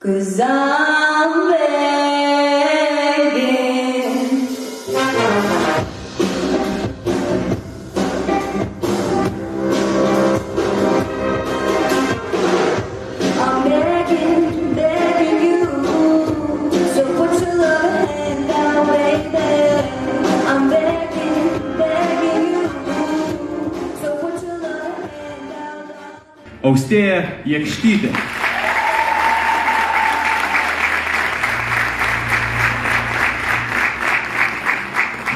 'Cause I'm begging. I'm begging, begging you. So put your loving hand down, baby. I'm begging, begging you. So put your loving hand down. Austėja Jakštytė.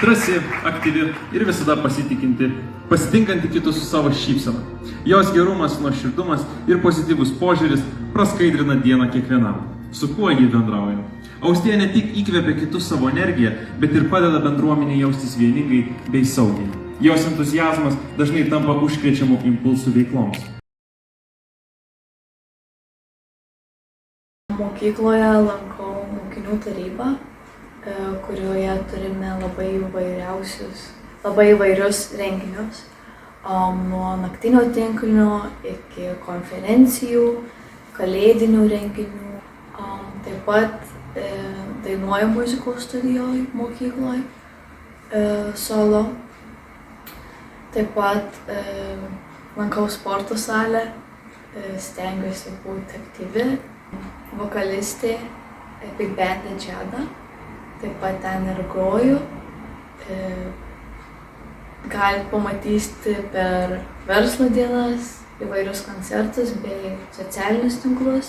Drąsi, aktyvi ir visada pasitinkanti kitus su savo šypsena. Jos gerumas, nuoširdumas ir pozityvus požiūris praskaidrina dieną kiekvienam, su kuo ji bendrauja. Austėja ne tik įkvepia kitus savo energiją, bet ir padeda bendruomenei jaustis vieningai bei saugiai. Jos entuziazmas dažnai tampa užkrečiamų impulsų veikloms. Mokykloje lankau mokinių tarybą, kurioje turime labai įvairius renginius, nuo naktinio tinklinio iki konferencijų, kalėdinių renginių. Taip pat dainuoju muzikos studijoje mokykloje solo. Taip pat lankau sporto salę, stengiuosi būti aktyvi. Vokalistė Big Band Džada. Taip pat ten ir groju. Galite pamatyti per verslo dienas, įvairius koncertus bei socialinius tinklus.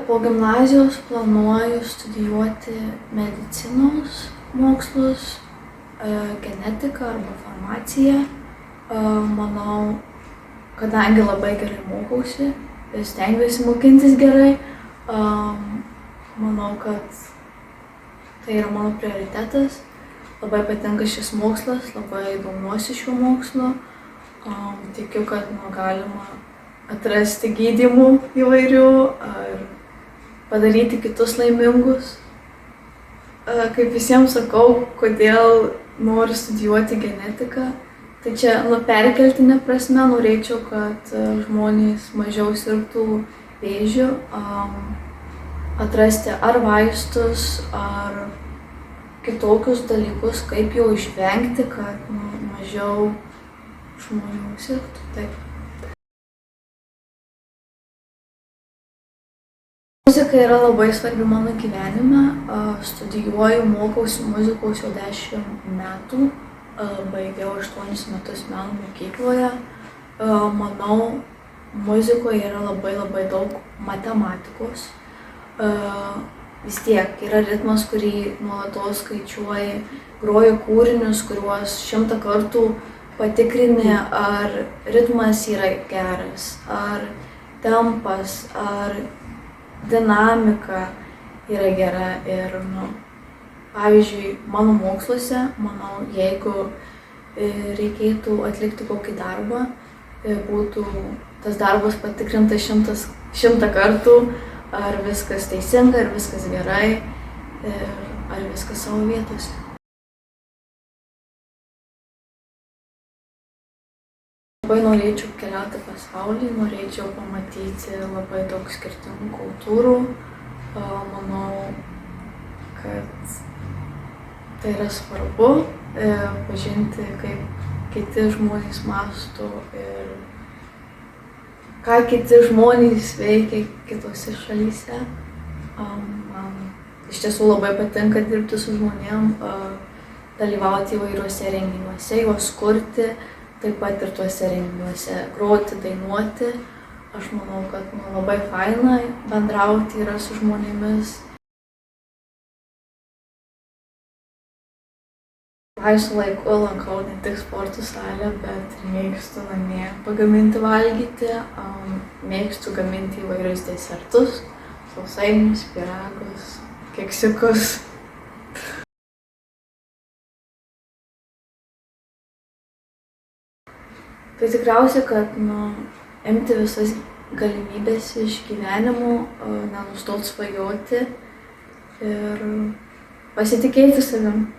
Po gimnazijos planuoju studijuoti medicinos mokslus, genetiką arba farmaciją. Manau, kadangi labai gerai mokausi, stengiuosi mokintis gerai, manau, kad tai yra mano prioritetas. Labai patinka šis mokslas, labai domiuosi šiuo mokslu. Tikiu, kad galima atrasti gydymų įvairių ar padaryti kitus laimingus. Kaip visiems sakau, kodėl noriu studijuoti genetiką. Tai čia perkeltinė prasme norėčiau, kad žmonės mažiau sirgtų vėžiu, atrasti ar vaistus, ar kitokius dalykus, kaip jau išvengti, kad mažiau žmonių sirgtų. Taip. Muzika yra labai svarbi mano gyvenime. Studijuoju, mokausi muzikos jau 10 metų. Baigiau 8 metus meno mokykloje. Manau, muzikoje yra labai daug matematikos. Vis tiek yra ritmas, kurį nuolatos skaičiuoji, groji kūrinius, kuriuos 100 kartų patikrini, ar ritmas yra geras, ar tempas, ar dinamika yra gera. Ir pavyzdžiui, mano moksluose, manau, jeigu reikėtų atlikti kokį darbą, būtų tas darbas patikrintas 100 kartų, ar viskas teisinga, ar viskas gerai, ar viskas savo vietose. Labai norėčiau keliauti pasaulį, norėčiau pamatyti labai daug skirtingų kultūrų. Manau, kad tai yra svarbu pažinti, kaip kiti žmonės mąsto ir ką kiti žmonės veikia kitose šalyse. Man iš tiesų labai patinka dirbti su žmonėm, dalyvauti įvairiuose renginiuose, juos kurti, taip pat ir tuose renginiuose groti, dainuoti. Aš manau, kad labai faina bendrauti yra su žmonėmis. Laisvu laiku lankau ne tik sporto salę, bet ir mėgstu namie pagaminti valgyti, mėgstu gaminti įvairius desertus, sausainius, pyragus, keksiukus. Tai tikriausiai, kad imti visas galimybės iš gyvenimo, nenustoti svajoti ir pasitikėti savim.